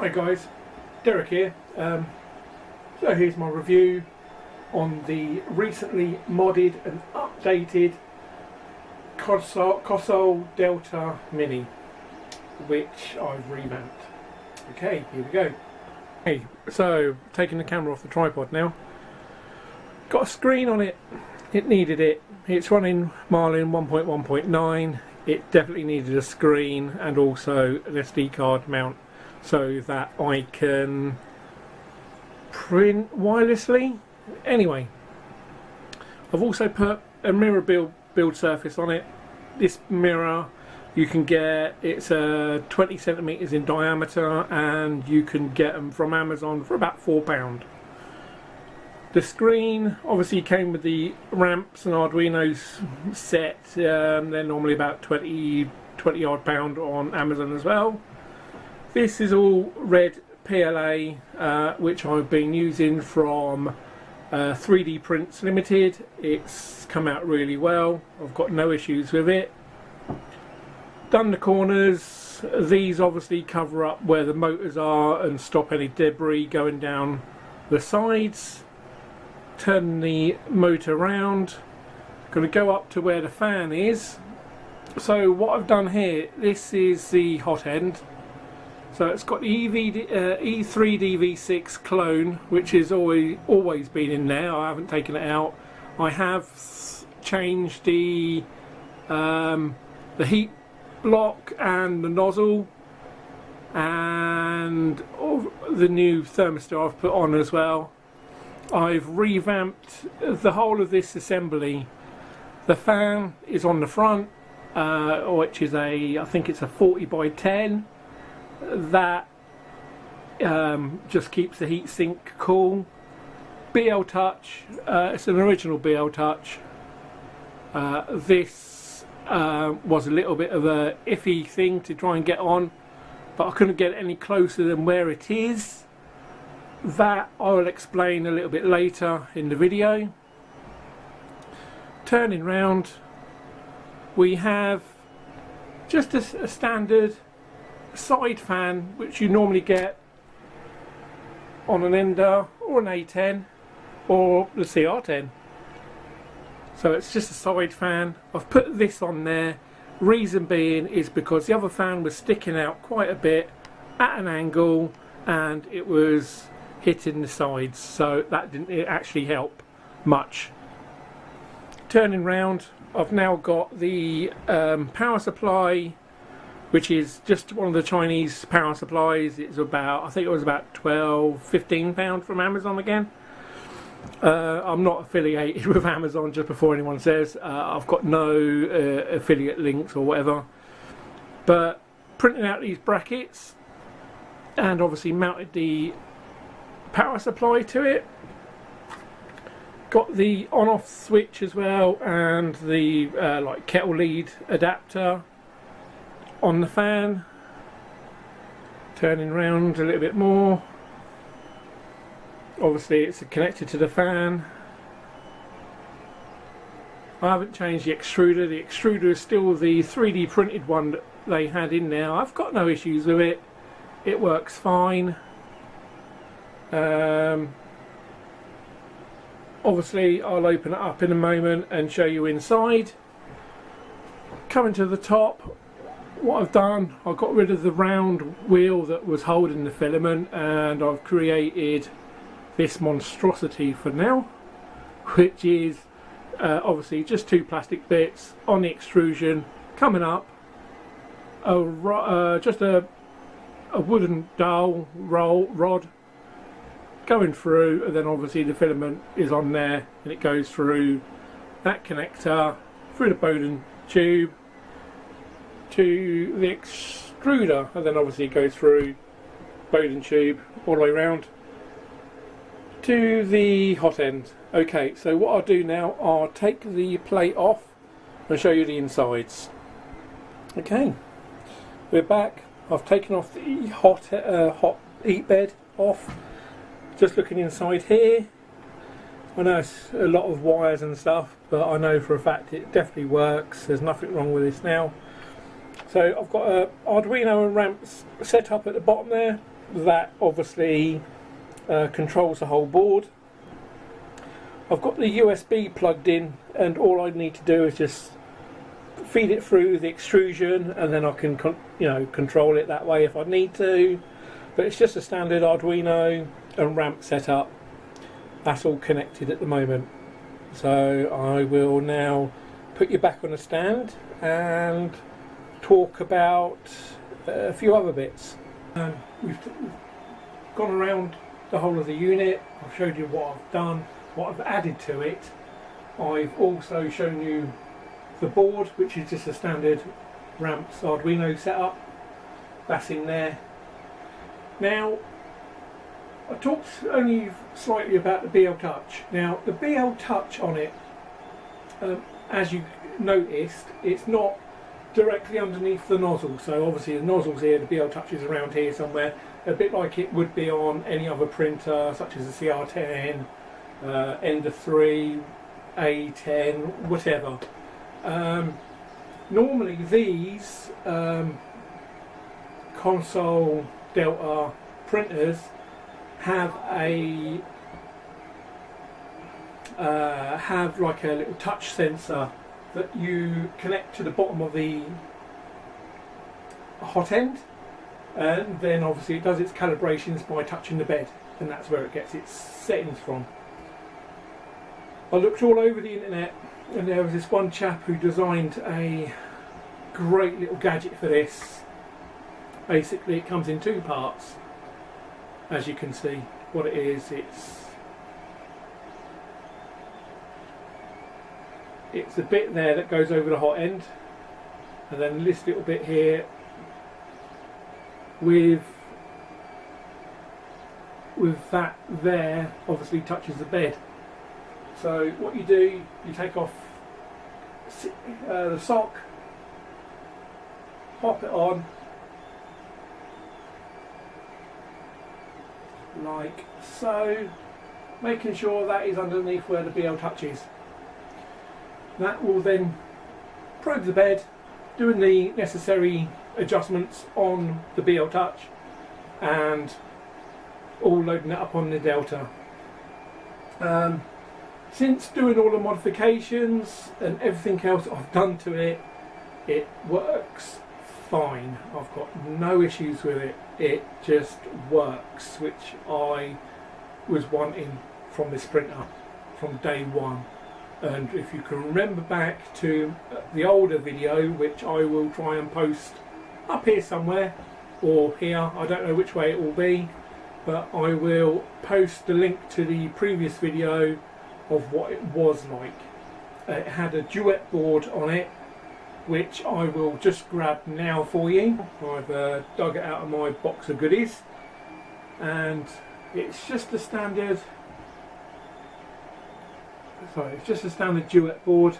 Hi guys, Derek here. So here's my review on the recently modded and updated Kossel Delta Mini, which I've revamped. Okay, here we go. Hey, so taking the camera off the tripod now. Got a screen on it. It needed it. It's running Marlin 1.1.9. It definitely needed a screen and also an SD card mount, so that I can print wirelessly. Anyway, I've also put a mirror build surface on it. This mirror you can get, it's 20 centimeters in diameter, and you can get them from Amazon for about £4. The screen obviously came with the ramps and Arduinos set. They're normally about 20 odd pound on Amazon as well. This is all red PLA, which I've been using from 3D Prints Limited. It's come out really well. I've got no issues with it. Done the corners. These obviously cover up where the motors are and stop any debris going down the sides. Turn the motor around. Going to go up to where the fan is. So what I've done here, this is the hot end. So it's got the E3DV6 clone, which has always been in there. I haven't taken it out. I have changed the heat block and the nozzle, and all the new thermistor I've put on as well. I've revamped the whole of this assembly. The fan is on the front, which is I think it's a 40 by 10. That just keeps the heatsink cool. BLTouch, it's an original BLTouch. This was a little bit of a iffy thing to try and get on, but I couldn't get any closer than where it is. That I will explain a little bit later in the video. Turning round, we have just a standard side fan, which you normally get on an Ender or an A10 or the CR10. So it's just a side fan. I've put this on there. Reason being is because the other fan was sticking out quite a bit at an angle, and it was hitting the sides, so that didn't actually help much. Turning round, I've now got the power supply, which is just one of the Chinese power supplies. It's about, I think it was about £12–15 from Amazon again. I'm not affiliated with Amazon, just before anyone says. I've got no affiliate links or whatever. But printing out these brackets and obviously mounted the power supply to it. Got the on-off switch as well, and the like kettle lead adapter on the fan. Turning around a little bit more. Obviously it's connected to the fan. I haven't changed the extruder. The extruder is still the 3D printed one that they had in there. I've got no issues with it. It works fine. Obviously I'll open it up in a moment and show you inside. Coming to the top, what I've done, I've got rid of the round wheel that was holding the filament, and I've created this monstrosity for now, which is obviously just two plastic bits on the extrusion coming up, just a wooden dowel rod going through, and then obviously the filament is on there, and it goes through that connector, through the Bowden tube to the extruder, and then obviously it goes through Bowden tube all the way around to the hot end. Okay, so what I'll do now, I'll take the plate off and show you the insides. Okay, we're back. I've taken off the hot heat bed off. Just looking inside here, I know it's a lot of wires and stuff, but I know for a fact it definitely works. There's nothing wrong with this now. So I've got a Arduino and ramps set up at the bottom there. that obviously controls the whole board. I've got the USB plugged in, and all I need to do is just feed it through the extrusion, and then I can control it that way if I need to. But it's just a standard Arduino and ramp setup. That's all connected at the moment. So I will now put you back on the stand and talk about a few other bits. We've gone around the whole of the unit. I've showed you what I've done, what I've added to it. I've also shown you the board, which is just a standard ramps Arduino setup. That's in there. Now, I talked only slightly about the BLTouch. Now, the BLTouch on it, as you noticed, it's not directly underneath the nozzle. So obviously the nozzle's here, the BLTouch is around here somewhere, a bit like it would be on any other printer, such as a CR10, Ender 3, A10, whatever. Normally these Kossel Delta printers have like a little touch sensor that you connect to the bottom of the hot end, and then obviously it does its calibrations by touching the bed, and that's where it gets its settings from. I looked all over the internet, and there was this one chap who designed a great little gadget for this. Basically it comes in two parts. As you can see what it is, it's a bit there that goes over the hot end, and then this little bit here with that there obviously touches the bed. So what you do, you take off the sock, pop it on like so, making sure that is underneath where the BLTouch is. That will then probe the bed, doing the necessary adjustments on the BLTouch, and all loading it up on the Delta. Since doing all the modifications and everything else I've done to it, it works fine. I've got no issues with it. It just works, which I was wanting from this printer from day one. And if you can remember back to the older video, which I will try and post up here somewhere or here, I don't know which way it will be, but I will post the link to the previous video of what it was like. It had a duet board on it, which I will just grab now for you. I've dug it out of my box of goodies, and it's just a standard duet board.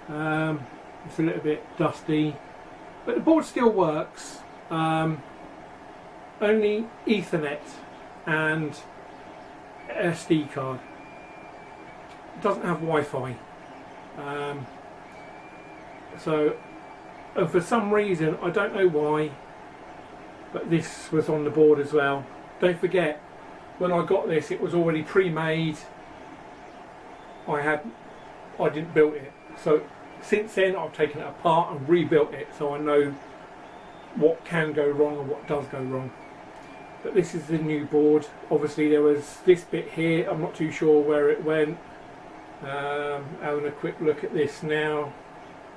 It's a little bit dusty, but the board still works. Only Ethernet and SD card. It doesn't have Wi-Fi. So for some reason, I don't know why, but this was on the board as well. Don't forget, when I got this, it was already pre-made. I didn't build it. So since then, I've taken it apart and rebuilt it, so I know what can go wrong and what does go wrong. But this is the new board. Obviously there was this bit here, I'm not too sure where it went. Having a quick look at this now.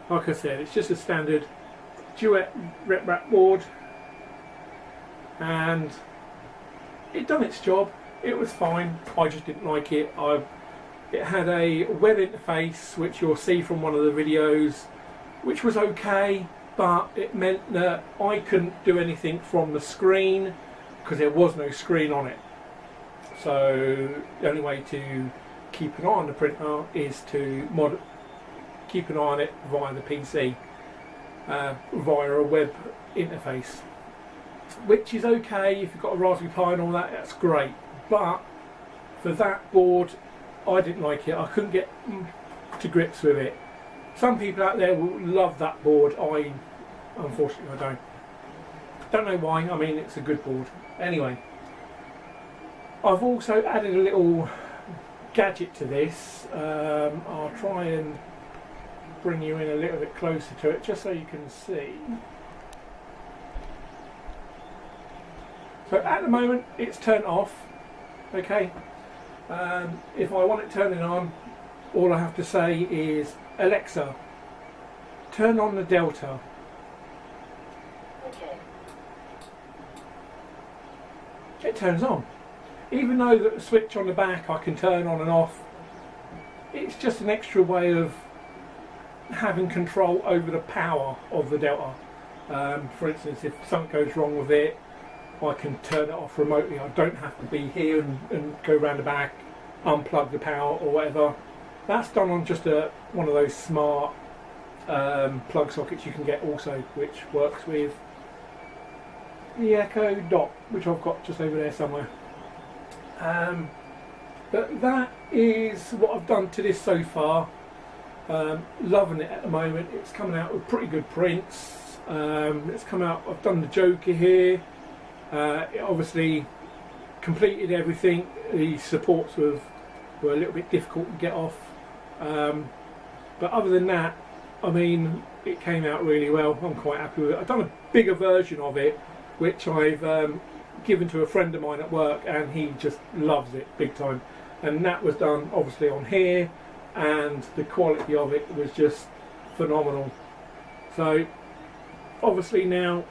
Like I said, it's just a standard duet rep wrap board, and it done its job. It was fine. I just didn't like it. It had a web interface, which you'll see from one of the videos, which was okay, but it meant that I couldn't do anything from the screen because there was no screen on it. So the only way to keep an eye on the printer is to keep an eye on it via the PC, via a web interface, which is okay if you've got a Raspberry Pi and all that, that's great. But for that board, I didn't like it. I couldn't get to grips with it. Some people out there will love that board. Unfortunately, I don't. Don't know why, I mean it's a good board. Anyway, I've also added a little gadget to this. I'll try and bring you in a little bit closer to it just so you can see. So at the moment it's turned off, okay. If I want it turning on, all I have to say is, Alexa, turn on the delta. Okay. It turns on. Even though the switch on the back I can turn on and off, it's just an extra way of having control over the power of the delta. For instance, if something goes wrong with it, I can turn it off remotely. I don't have to be here and go around the back, unplug the power or whatever. That's done on just one of those smart plug sockets you can get also, which works with the Echo Dot, which I've got just over there somewhere. But that is what I've done to this so far. Loving it at the moment. It's coming out with pretty good prints. It's come out, I've done the Joker here. It obviously completed everything. The supports were a little bit difficult to get off, but other than that, I mean, it came out really well. I'm quite happy with it. I've done a bigger version of it, which I've given to a friend of mine at work, and he just loves it big time. And that was done obviously on here, and the quality of it was just phenomenal. So obviously now,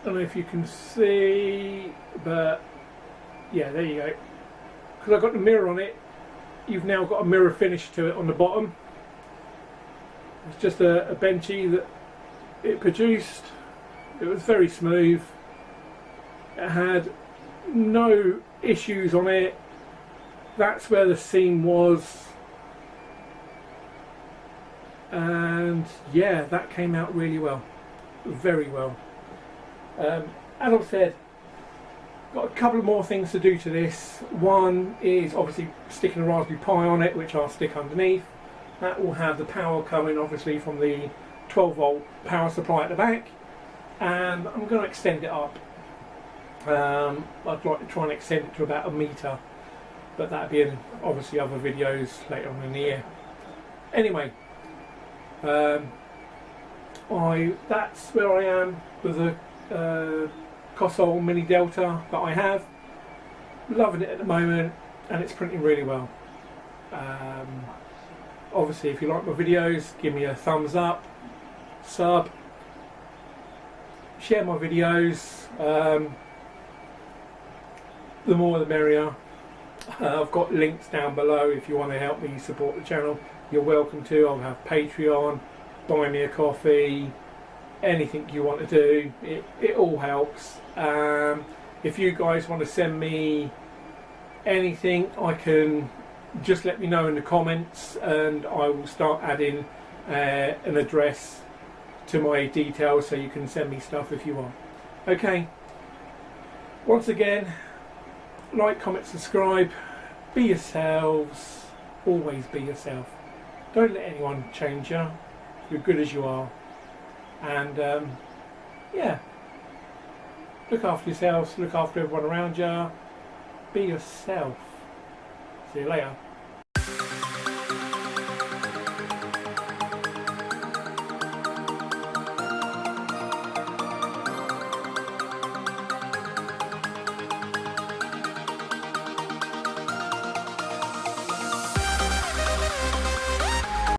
I don't know if you can see, but yeah, there you go. Because I've got the mirror on it, you've now got a mirror finish to it on the bottom. It's just a benchy that it produced. It was very smooth. It had no issues on it. That's where the seam was. And yeah, that came out really well. Very well. As I've said, got a couple of more things to do to this. One is obviously sticking a Raspberry Pi on it, which I'll stick underneath. That will have the power coming obviously from the 12 volt power supply at the back, and I'm going to extend it up. I'd like to try and extend it to about 1 metre, but that'll be in obviously other videos later on in the year. Anyway, that's where I am with the Kossel Mini Delta that I have. Loving it at the moment, and it's printing really well. Obviously, if you like my videos, give me a thumbs up, sub, share my videos. The more the merrier. I've got links down below if you want to help me support the channel. You're welcome to. I'll have Patreon, buy me a coffee, anything you want to do. It all helps. If you guys want to send me anything, I can just let me know in the comments, and I will start adding an address to my details so you can send me stuff if you want. Okay, once again, like, comment, subscribe, be yourselves, always be yourself. Don't let anyone change you. You're good as you are. And yeah, look after yourselves, look after everyone around you, be yourself. See you later.